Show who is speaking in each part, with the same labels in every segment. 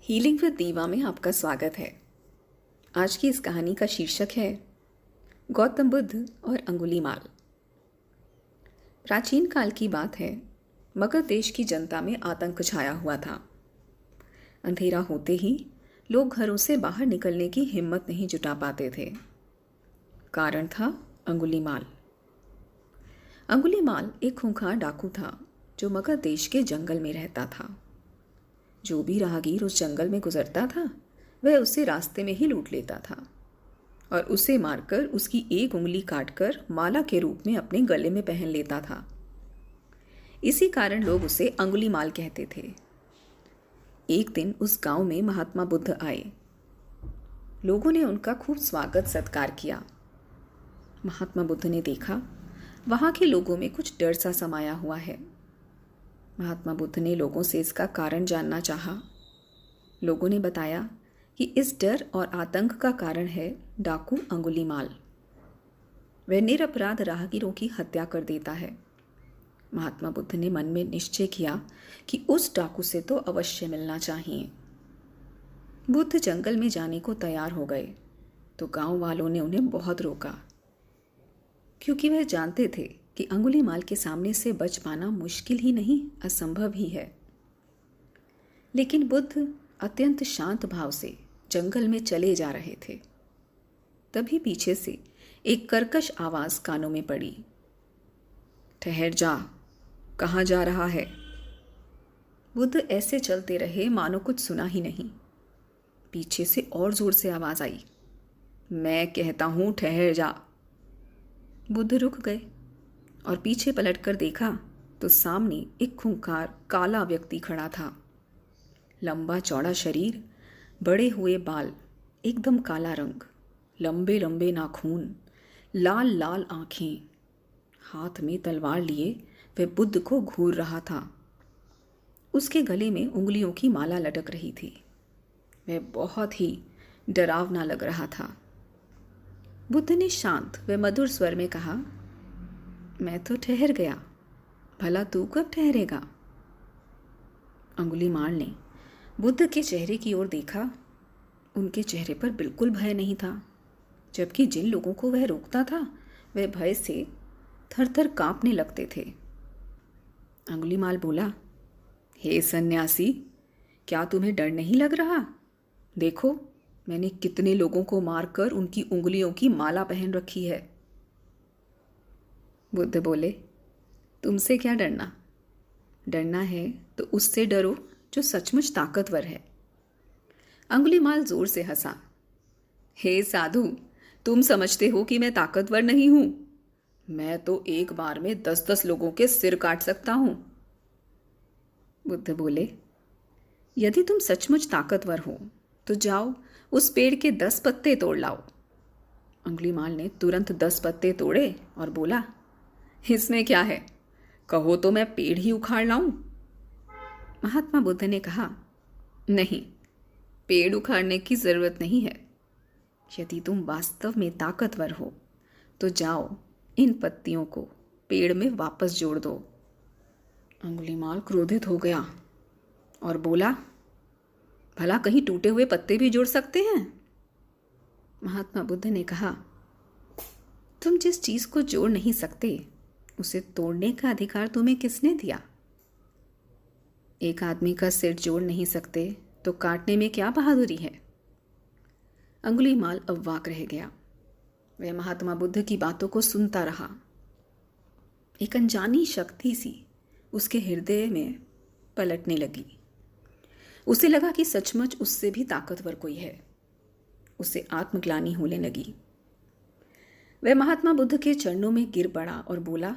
Speaker 1: Healing with दीवा में आपका स्वागत है। आज की इस कहानी का शीर्षक है गौतम बुद्ध और अंगुलीमाल। प्राचीन काल की बात है। मगध देश की जनता में आतंक छाया हुआ था। अंधेरा होते ही लोग घरों से बाहर निकलने की हिम्मत नहीं जुटा पाते थे। कारण था अंगुलीमाल। अंगुलीमाल एक खूंखार डाकू था जो मगध देश के जंगल में रहता था। जो भी राहगीर उस जंगल में गुजरता था वह उसे रास्ते में ही लूट लेता था और उसे मारकर उसकी एक उंगली काटकर माला के रूप में अपने गले में पहन लेता था। इसी कारण लोग उसे अंगुलीमाल कहते थे। एक दिन उस गांव में महात्मा बुद्ध आए। लोगों ने उनका खूब स्वागत सत्कार किया। महात्मा बुद्ध ने देखा वहां के लोगों में कुछ डर सा समाया हुआ है। महात्मा बुद्ध ने लोगों से इसका कारण जानना चाहा। लोगों ने बताया कि इस डर और आतंक का कारण है डाकू अंगुलीमाल। वह निरपराध राहगीरों की हत्या कर देता है। महात्मा बुद्ध ने मन में निश्चय किया कि उस डाकू से तो अवश्य मिलना चाहिए। बुद्ध जंगल में जाने को तैयार हो गए तो गांव वालों ने उन्हें बहुत रोका, क्योंकि वह जानते थे कि अंगुलीमाल के सामने से बच पाना मुश्किल ही नहीं असंभव ही है। लेकिन बुद्ध अत्यंत शांत भाव से जंगल में चले जा रहे थे। तभी पीछे से एक कर्कश आवाज कानों में पड़ी। ठहर जा, कहाँ जा रहा है? बुद्ध ऐसे चलते रहे मानो कुछ सुना ही नहीं। पीछे से और जोर से आवाज आई, मैं कहता हूं ठहर जा। बुद्ध रुक गए और पीछे पलटकर देखा तो सामने एक खूंखार काला व्यक्ति खड़ा था। लंबा चौड़ा शरीर, बड़े हुए बाल, एकदम काला रंग, लंबे लंबे नाखून, लाल लाल आंखें। हाथ में तलवार लिए वह बुद्ध को घूर रहा था। उसके गले में उंगलियों की माला लटक रही थी। वह बहुत ही डरावना लग रहा था। बुद्ध ने शांत व मधुर स्वर में कहा, मैं तो ठहर गया, भला तू कब ठहरेगा? अंगुलीमाल ने बुद्ध के चेहरे की ओर देखा। उनके चेहरे पर बिल्कुल भय नहीं था, जबकि जिन लोगों को वह रोकता था वह भय से थर-थर कांपने लगते थे। अंगुलीमाल बोला, हे सन्यासी, क्या तुम्हें डर नहीं लग रहा? देखो, मैंने कितने लोगों को मारकर उनकी उंगलियों की माला पहन रखी है। बुद्ध बोले, तुमसे क्या डरना? डरना है तो उससे डरो जो सचमुच ताकतवर है। अंगुलीमाल जोर से हंसा। हे साधु, तुम समझते हो कि मैं ताकतवर नहीं हूं? मैं तो एक बार में 10-10 लोगों के सिर काट सकता हूं। बुद्ध बोले, यदि तुम सचमुच ताकतवर हो तो जाओ उस पेड़ के 10 पत्ते तोड़ लाओ। अंगुलीमाल ने तुरंत 10 पत्ते तोड़े और बोला, इसमें क्या है? कहो तो मैं पेड़ ही उखाड़ लाऊं? महात्मा बुद्ध ने कहा, नहीं, पेड़ उखाड़ने की जरूरत नहीं है। यदि तुम वास्तव में ताकतवर हो तो जाओ इन पत्तियों को पेड़ में वापस जोड़ दो। अंगुलीमाल क्रोधित हो गया और बोला, भला कहीं टूटे हुए पत्ते भी जोड़ सकते हैं? महात्मा बुद्ध ने कहा, तुम जिस चीज को जोड़ नहीं सकते उसे तोड़ने का अधिकार तुम्हें किसने दिया? एक आदमी का सिर जोड़ नहीं सकते तो काटने में क्या बहादुरी है? अंगुलीमाल अवाक रह गया। वह महात्मा बुद्ध की बातों को सुनता रहा। एक अनजानी शक्ति सी उसके हृदय में पलटने लगी। उसे लगा कि सचमुच उससे भी ताकतवर कोई है। उसे आत्मग्लानि होने लगी। वह महात्मा बुद्ध के चरणों में गिर पड़ा और बोला,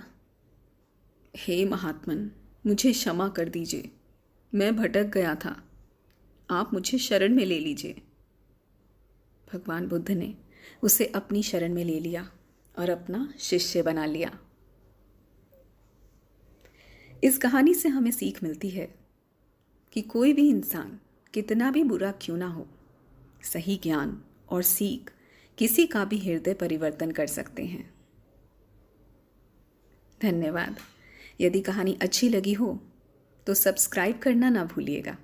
Speaker 1: हे महात्मन, मुझे क्षमा कर दीजिए। मैं भटक गया था, आप मुझे शरण में ले लीजिए। भगवान बुद्ध ने उसे अपनी शरण में ले लिया और अपना शिष्य बना लिया। इस कहानी से हमें सीख मिलती है कि कोई भी इंसान कितना भी बुरा क्यों ना हो, सही ज्ञान और सीख किसी का भी हृदय परिवर्तन कर सकते हैं। धन्यवाद। यदि कहानी अच्छी लगी हो तो सब्सक्राइब करना ना भूलिएगा।